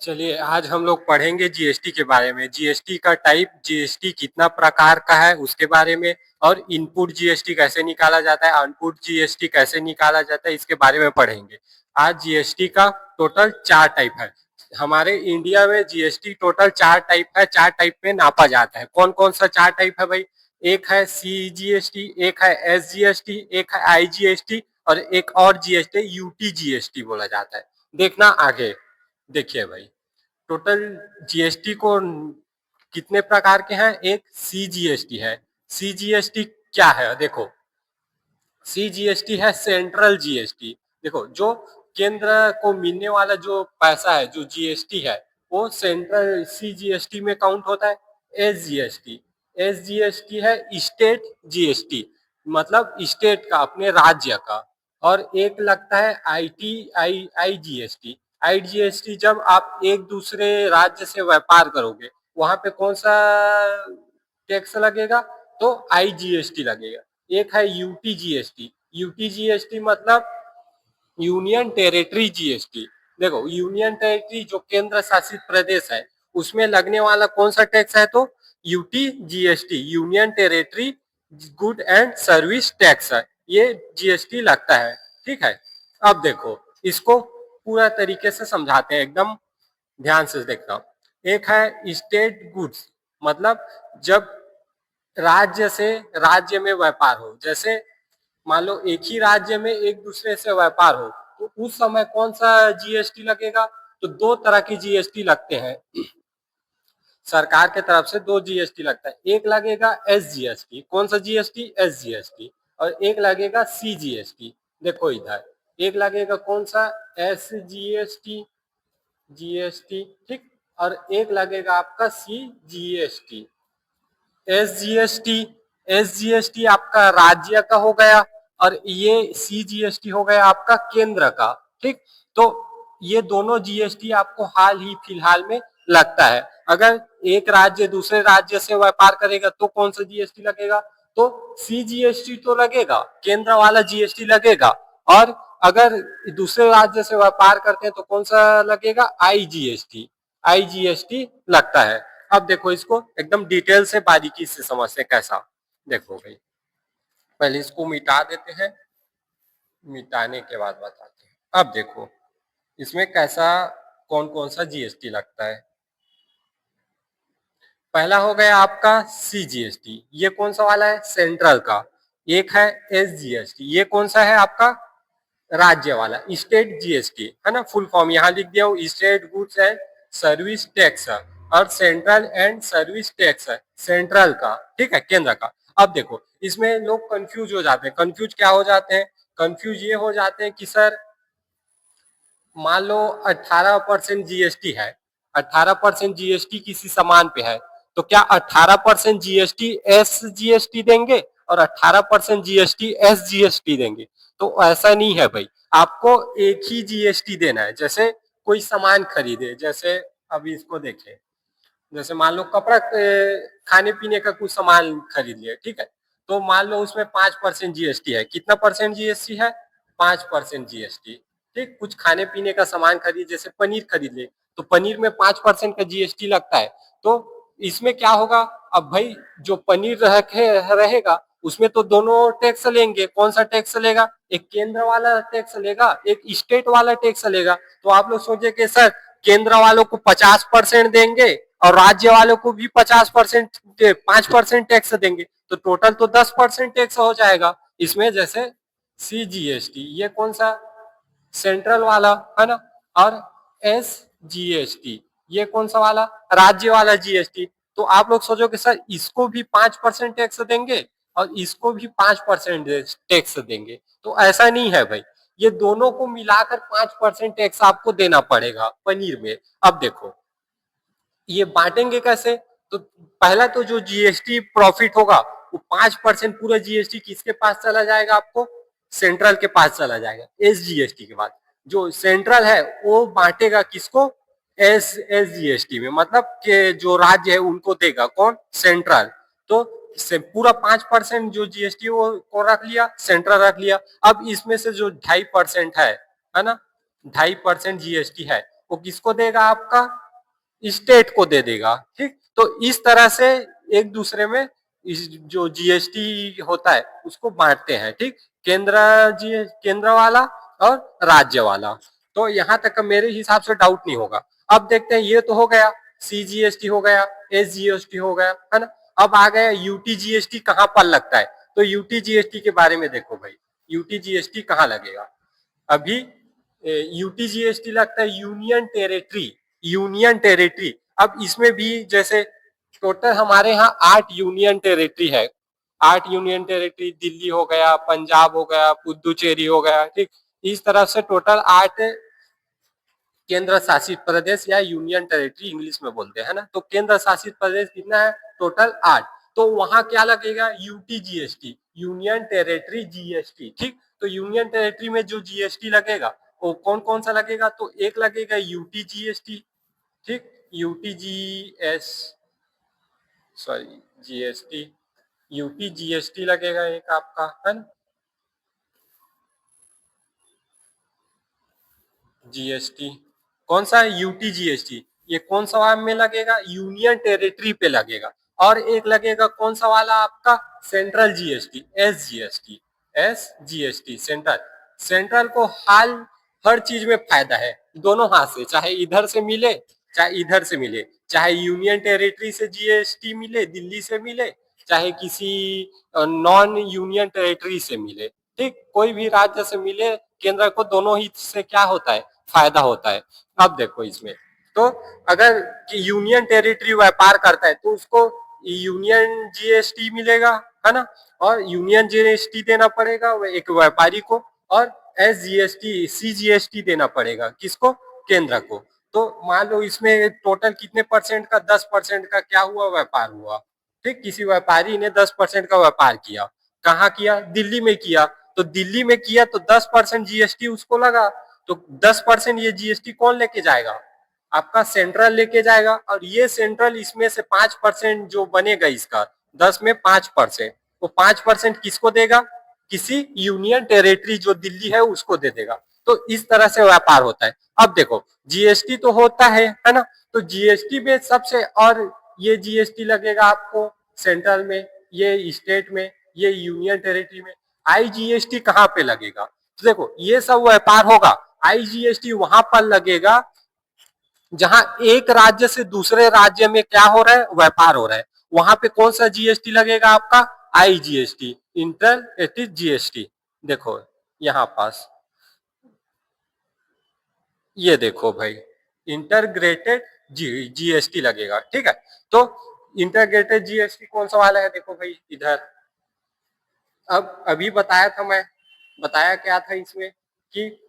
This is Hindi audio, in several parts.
चलिए आज हम लोग पढ़ेंगे जीएसटी के बारे में। जीएसटी का टाइप, जीएसटी कितना प्रकार का है उसके बारे में, और इनपुट जीएसटी कैसे निकाला जाता है, आउटपुट जीएसटी कैसे निकाला जाता है, इसके बारे में पढ़ेंगे। आज जीएसटी का टोटल 4 टाइप है। हमारे इंडिया में जीएसटी टोटल 4 टाइप है। 4 टाइप में नापा जाता है। कौन कौन सा 4 टाइप है भाई? एक है सीजीएसटी, एक है एसजीएसटी, एक है आईजीएसटी, और एक और जीएसटी यूटीजीएसटी बोला जाता है। देखना आगे। देखिए भाई, टोटल जीएसटी को कितने प्रकार के हैं? एक सीजीएसटी है। सीजीएसटी क्या है? देखो, सीजीएसटी है सेंट्रल जीएसटी। देखो, जो केंद्र को मिलने वाला जो पैसा है, जो जीएसटी है, वो सेंट्रल सीजीएसटी में काउंट होता है। एसजीएसटी, एसजीएसटी है स्टेट जीएसटी, मतलब स्टेट का, अपने राज्य का। और एक लगता है आईजीएसटी। आईजीएसटी जब आप एक दूसरे राज्य से व्यापार करोगे, वहां पे कौन सा टैक्स लगेगा? तो आईजीएसटी लगेगा। एक है यूटीजीएसटी। यूटीजीएसटी मतलब यूनियन टेरिटरी जीएसटी। देखो, यूनियन टेरिटरी जो केंद्र शासित प्रदेश है, उसमें लगने वाला कौन सा टैक्स है? तो UTGST, union territory good and service tax है, ये जीएसटी लगता है। ठीक है। अब देखो, इसको पूरा तरीके से समझाते हैं, एकदम ध्यान से देखना। एक है स्टेट गुड्स, मतलब जब राज्य से राज्य में व्यापार हो, जैसे मान लो एक ही राज्य में एक दूसरे से व्यापार हो, तो उस समय कौन सा जीएसटी लगेगा? तो दो तरह की जीएसटी लगते हैं। सरकार के तरफ से दो जीएसटी लगता है। एक लगेगा एसजीएसटी। कौन सा जीएसटी? एसजीएसटी। और एक लगेगा सीजीएसटी। देखो इधर, एक लगेगा कौन सा? SGST, GST. ठीक। और एक लगेगा आपका सीजीएसटी। एसजीएसटी, एसजीएसटी आपका राज्य का हो गया, और ये सीजीएसटी हो गया आपका केंद्र का। ठीक। तो ये दोनों जीएसटी आपको हाल ही फिलहाल में लगता है। अगर एक राज्य दूसरे राज्य से व्यापार करेगा तो कौन सा जीएसटी लगेगा? तो सीजीएसटी तो लगेगा, केंद्र वाला जीएसटी लगेगा। और अगर दूसरे राज्य से व्यापार करते हैं तो कौन सा लगेगा? आईजीएसटी, आईजीएसटी लगता है। अब देखो, इसको एकदम डिटेल से बारीकी से समझते हैं कैसा। देखो भाई, पहले इसको मिटा देते हैं, मिटाने के बाद बताते हैं। अब देखो, इसमें कैसा, कौन कौन सा जीएसटी लगता है। पहला हो गया आपका सीजीएसटी, ये कौन सा वाला है? सेंट्रल का। एक है एसजीएसटी, ये कौन सा है आपका? राज्य वाला। स्टेट जीएसटी है ना, फुल फॉर्म यहाँ लिख दिया हूँ, state goods and service tax. और सेंट्रल एंड सर्विस टैक्स है, सेंट्रल का। ठीक है, केंद्र का। अब देखो, इसमें लोग कंफ्यूज हो जाते हैं। कंफ्यूज क्या हो जाते हैं? कंफ्यूज ये हो जाते हैं कि सर, मान लो 18% जीएसटी है, 18% जीएसटी किसी सामान पे है, तो क्या 18% जीएसटी एस जीएसटी देंगे और 18% जीएसटी एस जीएसटी देंगे? तो ऐसा नहीं है भाई। आपको एक ही जीएसटी देना है। जैसे कोई सामान खरीदे, जैसे अभी इसको देखें, जैसे मान लो कपड़ा, खाने पीने का कुछ सामान खरीद लिया, ठीक है, तो मान लो उसमें 5% जीएसटी है। कितना परसेंट जीएसटी है? 5% जीएसटी। ठीक। कुछ खाने पीने का सामान खरीद, जैसे पनीर खरीद ले, तो पनीर में 5% का जीएसटी लगता है। तो इसमें क्या होगा? अब भाई, जो पनीर रहेगा, उसमें तो दोनों टैक्स लेंगे। कौन सा टैक्स लेगा? एक केंद्र वाला टैक्स लेगा, एक स्टेट वाला टैक्स लेगा। तो आप लोग सोचे कि सर, केंद्र वालों को 50% देंगे और राज्य वालों को भी 50%, 5% टैक्स देंगे, तो टोटल तो 10% टैक्स हो जाएगा इसमें। जैसे सीजीएसटी, ये कौन सा? सेंट्रल वाला है ना। और एस जीएसटी, ये कौन सा वाला? राज्य वाला जीएसटी। तो आप लोग सोचो कि सर, इसको भी 5% टैक्स देंगे और इसको भी 5% टैक्स देंगे, तो ऐसा नहीं है भाई। ये दोनों को मिलाकर 5% टैक्स आपको देना पड़ेगा पनीर में। अब देखो, ये बांटेंगे कैसे? तो पहला तो जो जीएसटी प्रॉफिट होगा, वो 5% पूरा जीएसटी किसके पास चला जाएगा? आपको सेंट्रल के पास चला जाएगा, एसजीएसटी के बाद। जो सेंट्रल है वो बांटेगा किसको? एसजीएसटी में, मतलब के जो राज्य है उनको देगा। कौन? सेंट्रल। तो से पूरा 5% जो जीएसटी वो को रख लिया, सेंट्रल रख लिया। अब इसमें से जो 2.5% है ना, 2.5% जीएसटी है, वो किसको देगा, आपका स्टेट को दे देगा। ठीक, तो इस तरह से एक दूसरे में इस जो जीएसटी होता है उसको बांटते हैं। ठीक, केंद्र वाला और राज्य वाला। तो यहां तक का मेरे हिसाब से डाउट नहीं होगा। अब देखते हैं, ये तो हो गया सीजीएसटी हो गया, एसजीएसटी हो गया, है ना। अब आ गया यूटीजीएसटी कहां पर लगता है। तो यूटीजीएसटी के बारे में देखो भाई, यूटीजीएसटी कहां लगेगा। अभी यूटीजीएसटी लगता है यूनियन टेरिटरी, यूनियन टेरिटरी। अब इसमें भी जैसे टोटल हमारे यहाँ 8 यूनियन टेरिटरी है। 8 यूनियन टेरिटरी, दिल्ली हो गया, पंजाब हो गया, पुदुचेरी हो गया। ठीक, इस तरह से टोटल 8 केंद्र शासित प्रदेश या यूनियन टेरिटरी इंग्लिश में बोलते हैं ना। तो केंद्र शासित प्रदेश कितना है, टोटल 8। तो वहां क्या लगेगा, यूटीजीएसटी, यूनियन टेरिटरी जीएसटी। ठीक, तो यूनियन टेरिटरी में जो जीएसटी लगेगा वो कौन कौन सा लगेगा, तो एक लगेगा यूटीजीएसटी। ठीक, यूटीजीएस सॉरी जीएसटी, यूटीजीएसटी लगेगा एक आपका, है ना। जीएसटी कौन सा है, यूटीजीएसटी। ये कौन सा में लगेगा, यूनियन टेरिटरी पे लगेगा। और एक लगेगा कौन सा वाला आपका, central GST, SGST. SGST central, central को हर चीज में फायदा है, दोनों हाथ से, चाहे इधर से मिले चाहे इधर से मिले, चाहे यूनियन टेरिटरी से जीएसटी मिले, दिल्ली से मिले, चाहे किसी नॉन यूनियन टेरिटरी से मिले। ठीक, कोई भी राज्य से मिले, केंद्र को दोनों ही से क्या होता है, फायदा होता है। अब देखो इसमें, तो अगर यूनियन टेरिटरी व्यापार करता है तो उसको यूनियन जीएसटी मिलेगा, है ना। और यूनियन जीएसटी देना पड़ेगा एक व्यापारी को, और एसजीएसटी सीजीएसटी देना पड़ेगा किसको, केंद्र को। तो मान लो इसमें टोटल कितने परसेंट का, 10% का क्या हुआ, व्यापार हुआ। ठीक, किसी व्यापारी ने 10% का व्यापार किया, कहाँ किया, दिल्ली में किया। तो दिल्ली में किया तो 10% जीएसटी उसको लगा। तो 10% ये जीएसटी कौन लेके जाएगा, आपका सेंट्रल लेके जाएगा। और ये सेंट्रल इसमें से 5% जो बनेगा इसका, 10 में 5%, वो 5% किसको देगा, किसी यूनियन टेरिटरी जो दिल्ली है उसको दे देगा। तो इस तरह से व्यापार होता है। अब देखो जीएसटी तो होता है ना। तो जीएसटी में सबसे, और ये जीएसटी लगेगा आपको सेंट्रल में, ये स्टेट में, ये यूनियन टेरिटरी में। आईजीएसटी कहाँ पे लगेगा, तो देखो ये सब व्यापार होगा। आईजीएसटी वहां पर लगेगा जहां एक राज्य से दूसरे राज्य में क्या हो रहा है, व्यापार हो रहा है। वहां पे कौन सा जीएसटी लगेगा आपका, आईजीएसटी, इंटर जीएसटी। देखो यहां पास ये देखो भाई, इंटरग्रेटेड जीएसटी लगेगा। ठीक है, तो इंटरग्रेटेड जीएसटी कौन सा वाला है, देखो भाई इधर। अब अभी बताया था मैं, बताया क्या था इसमें, कि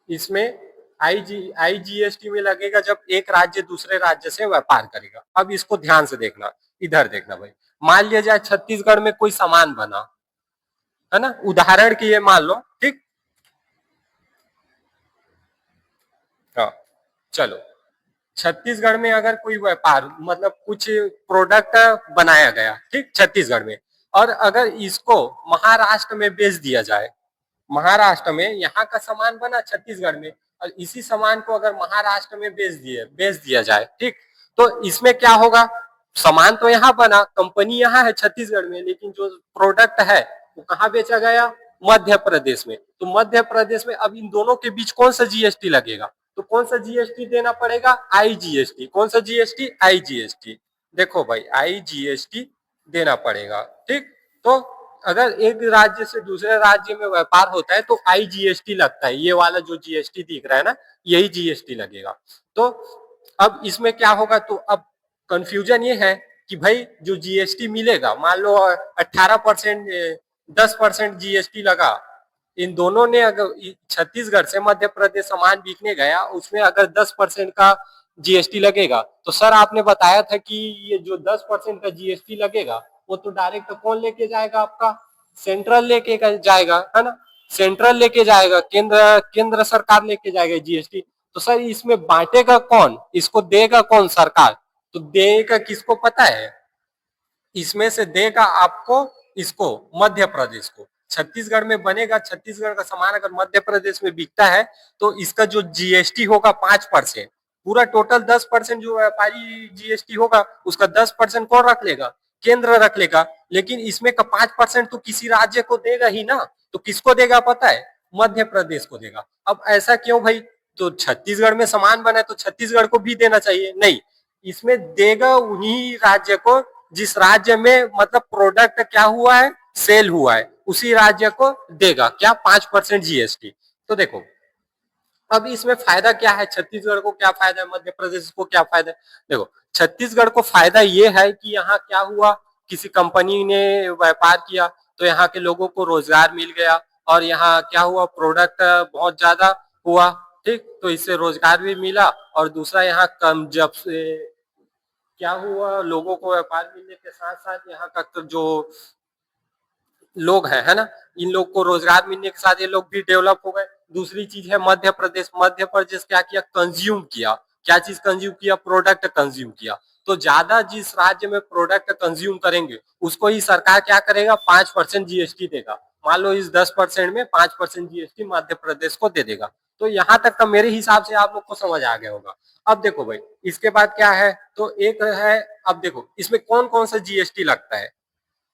इसमें आईजीएसटी में लगेगा जब एक राज्य दूसरे राज्य से व्यापार करेगा। अब इसको ध्यान से देखना, इधर देखना भाई। मान लिया जाए छत्तीसगढ़ में कोई सामान बना, है ना, उदाहरण के लिए मान लो। ठीक, हाँ, चलो छत्तीसगढ़ में अगर कोई व्यापार, मतलब कुछ प्रोडक्ट बनाया गया, ठीक, छत्तीसगढ़ में, और अगर इसको महाराष्ट्र में बेच दिया जाए, महाराष्ट्र में यहाँ का सामान बना छत्तीसगढ़ में, और इसी सामान को अगर महाराष्ट्र में बेच दिया जाए, ठीक, तो इसमें क्या होगा, सामान तो यहाँ बना, कंपनी यहाँ है छत्तीसगढ़ में, लेकिन जो प्रोडक्ट है वो कहाँ बेचा गया, मध्य प्रदेश में। तो मध्य प्रदेश में अब इन दोनों के बीच कौन सा जीएसटी लगेगा, तो कौन सा जीएसटी देना पड़ेगा, आईजीएसटी। कौन सा जीएसटी, आईजीएसटी। देखो भाई आईजीएसटी देना पड़ेगा। ठीक, तो अगर एक राज्य से दूसरे राज्य में व्यापार होता है तो आईजीएसटी लगता है। ये वाला जो जीएसटी दिख रहा है ना, यही जीएसटी लगेगा। तो अब इसमें क्या होगा, तो अब कंफ्यूजन ये है कि भाई जो जीएसटी मिलेगा, मान लो 18%, 10% जीएसटी लगा, इन दोनों ने अगर छत्तीसगढ़ से मध्य प्रदेश सामान बिकने गया, उसमें अगर 10% का जीएसटी लगेगा, तो सर आपने बताया था कि ये जो 10% का जीएसटी लगेगा वो तो डायरेक्ट कौन लेके जाएगा, आपका सेंट्रल लेके जाएगा, है ना। सेंट्रल लेके जाएगा, केंद्र सरकार लेके जाएगा जीएसटी। तो सर इसमें बांटेगा कौन, इसको देगा कौन, सरकार। तो देगा किसको पता है, इसमें से देगा आपको इसको, मध्य प्रदेश को। छत्तीसगढ़ में बनेगा, छत्तीसगढ़ का सामान अगर मध्य प्रदेश में बिकता है तो इसका जो जीएसटी होगा 5%, पूरा टोटल 10% जो व्यापारी जीएसटी होगा उसका 10% कौन रख लेगा? केंद्र रख लेगा। लेकिन इसमें का 5% तो किसी राज्य को देगा ही ना, तो किसको देगा पता है? मध्य प्रदेश को देगा। अब ऐसा क्यों भाई? तो छत्तीसगढ़ में सामान बना है तो छत्तीसगढ़ को भी देना चाहिए? नहीं, इसमें देगा उन्हीं राज्य को जिस राज्य में मतलब प्रोडक्ट क्या हुआ है, सेल हुआ है, उसी राज्य को देगा क्या? 5% जीएसटी। तो देखो अब इसमें फायदा क्या है? छत्तीसगढ़ को क्या फायदा है, मध्य प्रदेश को क्या फायदा है? देखो छत्तीसगढ़ को फायदा ये है कि यहाँ क्या हुआ, किसी कंपनी ने व्यापार किया तो यहाँ के लोगों को रोजगार मिल गया, और यहाँ क्या हुआ, प्रोडक्ट बहुत ज्यादा हुआ, ठीक, तो इससे रोजगार भी मिला। और दूसरा यहाँ कम जब से क्या हुआ, लोगों को व्यापार मिलने के साथ साथ यहाँ का जो लोग हैं, है ना, इन लोग को रोजगार मिलने के साथ ये लोग भी डेवलप हो गए। दूसरी चीज है मध्य प्रदेश, मध्य प्रदेश क्या किया, कंज्यूम किया। क्या चीज कंज्यूम किया? प्रोडक्ट कंज्यूम किया। तो ज्यादा जिस राज्य में प्रोडक्ट कंज्यूम करेंगे उसको ही सरकार क्या करेगा, 5% जीएसटी देगा। मान लो इस 10% में 5% जीएसटी मध्य प्रदेश को दे देगा। तो यहाँ तक का मेरे हिसाब से आप लोग को समझ आ गया होगा। अब देखो भाई इसके बाद क्या है, तो एक है, अब देखो इसमें कौन कौन सा जीएसटी लगता है,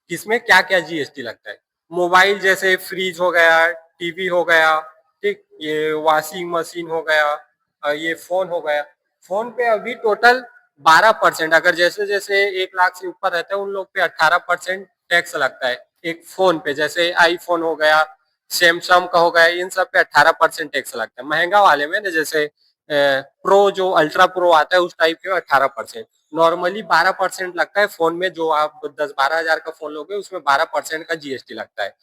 किसमें क्या क्या जीएसटी लगता है। मोबाइल जैसे फ्रिज हो गया, टीवी हो गया, ठीक, ये वॉशिंग मशीन हो गया, ये फोन हो गया। फोन पे अभी टोटल 12%, अगर जैसे जैसे 1 लाख से ऊपर रहते हैं उन लोग पे 18% टैक्स लगता है एक फोन पे। जैसे आईफोन हो गया, सैमसंग का हो गया, इन सब पे 18% टैक्स लगता है। महंगा वाले में ना, जैसे प्रो जो अल्ट्रा प्रो आता है उस टाइप के 18%। नॉर्मली 12% लगता है फोन में, जो आप 10-12 हजार का फोन लोगे उसमें 12% का जीएसटी लगता है।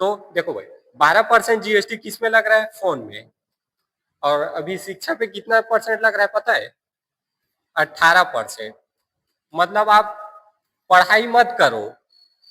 तो देखो भाई 12% जीएसटी किस में लग रहा है? फोन में। और अभी शिक्षा पे कितना परसेंट लग रहा है पता है? 18%। मतलब आप पढ़ाई मत करो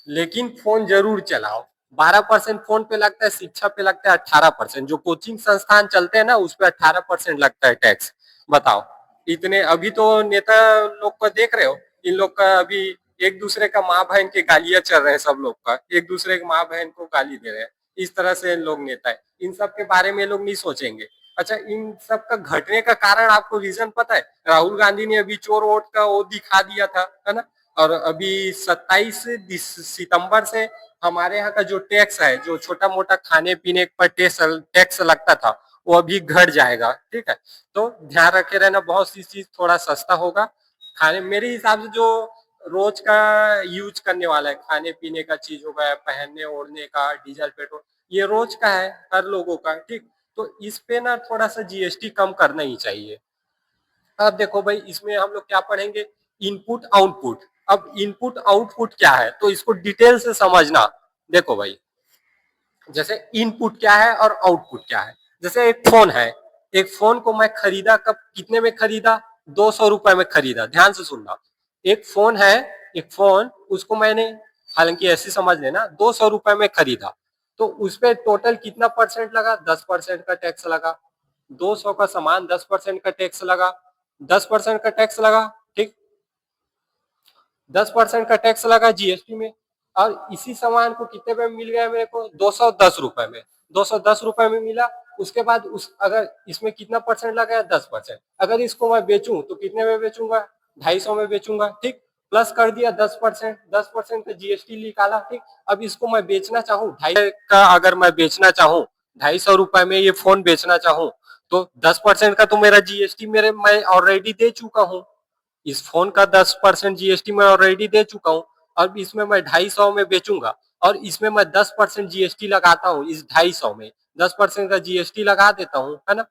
लेकिन फोन जरूर चलाओ। 12% फोन पे लगता है, शिक्षा पे लगता है 18%। जो कोचिंग संस्थान चलते हैं ना उस पे 18% लगता है टैक्स। बताओ, इतने अभी तो नेता लोग को देख रहे हो, इन लोग का अभी एक दूसरे का माँ बहन के गालियां चल रहे हैं, सब लोग का एक दूसरे के माँ बहन को गाली दे रहे हैं। इस तरह से लोग नेता है, इन सब के बारे में लोग नहीं सोचेंगे। अच्छा, इन सब का घटने का कारण आपको रीजन पता है? राहुल गांधी ने अभी चोर वोट का वो दिखा दिया था, है ना। और अभी 27 सितंबर से हमारे यहाँ का जो टैक्स है, जो छोटा मोटा खाने पीने पर टैक्स लगता था, वो अभी घट जाएगा, ठीक है। तो ध्यान रखे रहना, बहुत सी चीज थोड़ा सस्ता होगा खाने, मेरे हिसाब से जो रोज का यूज करने वाला है, खाने पीने का चीज होगा, पहनने ओढ़ने का, डीजल पेट्रोल, ये रोज का है हर लोगों का, ठीक। तो इस पे ना थोड़ा सा जीएसटी कम करना ही चाहिए। अब देखो भाई इसमें हम लोग क्या पढ़ेंगे, इनपुट आउटपुट। अब इनपुट आउटपुट क्या है तो इसको डिटेल से समझना। देखो भाई जैसे इनपुट क्या है और आउटपुट क्या है। जैसे एक फोन है, एक फोन को मैं खरीदा, कब कितने में खरीदा? 200 रुपए में खरीदा। ध्यान से सुनना, एक फोन है, एक फोन उसको मैंने, हालांकि ऐसे समझ लेना, 200 रुपए में खरीदा। तो उस पर टोटल कितना परसेंट लगा? 10% का टैक्स लगा। 200 का सामान 10% का टैक्स लगा, 10% का टैक्स लगा, ठीक, 10% का टैक्स लगा जीएसटी में। और इसी सामान को कितने में मिल गया मेरे को? 210 रुपए में। 210 रुपए में मिला। उसके बाद उस अगर इसमें कितना परसेंट लगा है? 10%। अगर इसको मैं बेचूं तो कितने में बेचूंगा? 250 में बेचूंगा, ठीक। प्लस कर दिया 10%, 10% का जीएसटी निकाला, ठीक। अब इसको मैं बेचना चाहूँ 250 का, अगर मैं बेचना चाहूँ 250 रुपए में ये फोन बेचना चाहूँ, तो 10% का तो मेरा जीएसटी मेरे मैं ऑलरेडी दे चुका हूँ। इस फोन का 10% जीएसटी मैं ऑलरेडी दे चुका हूँ। अब इसमें मैं 250 में बेचूंगा और इसमें मैं 10% जीएसटी लगाता हूँ। इस 250 में 10% का जीएसटी लगा देता हूँ, है ना।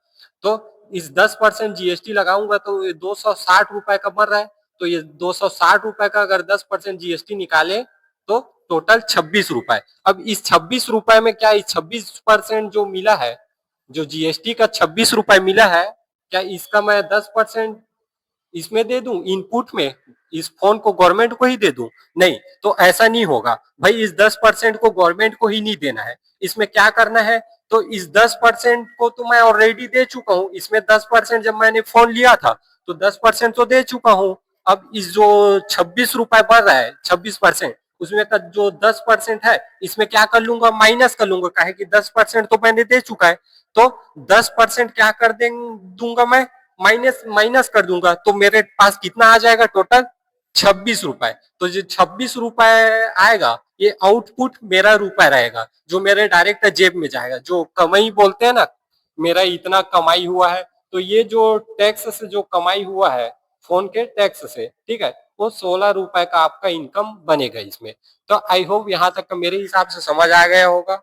तो इस 10% जीएसटी लगाऊंगा तो ये 260 रुपए का बन रहा है। तो ये 260 रुपए का अगर 10% जीएसटी निकाले तो टोटल 26 रुपए। अब इस 26 रुपए में क्या, इस 26% जो मिला है, जो जीएसटी का 26 रुपए मिला है, क्या इसका मैं 10% इसमें दे दूं, इनपुट में, इस फोन को गवर्नमेंट को ही दे दूं? नहीं, तो ऐसा नहीं होगा भाई। इस 10% को गवर्नमेंट को ही नहीं देना है। इसमें क्या करना है, तो इस 10% को तो मैं ऑलरेडी दे चुका हूँ। इसमें 10% जब मैंने फोन लिया था तो 10% तो दे चुका हूँ। अब इस जो 26 रुपए बढ़ रहा है, 26%, उसमें का जो 10% है इसमें क्या कर लूंगा, माइनस कर लूंगा, काहे कि 10% तो मैंने दे चुका है, तो 10% क्या कर दूंगा मैं, माइनस माइनस कर दूंगा, तो मेरे पास कितना आ जाएगा टोटल, 26 रुपए। तो जो 26 रुपए आएगा ये आउटपुट मेरा रुपए रहेगा, जो मेरे डायरेक्ट जेब में जाएगा, जो कमाई बोलते हैं ना, मेरा इतना कमाई हुआ है, तो ये जो टैक्स से जो कमाई हुआ है फोन के टैक्स से, ठीक है, वो 16 रुपए का आपका इनकम बनेगा इसमें। तो आई होप यहाँ तक मेरे हिसाब से समझ आ गया होगा।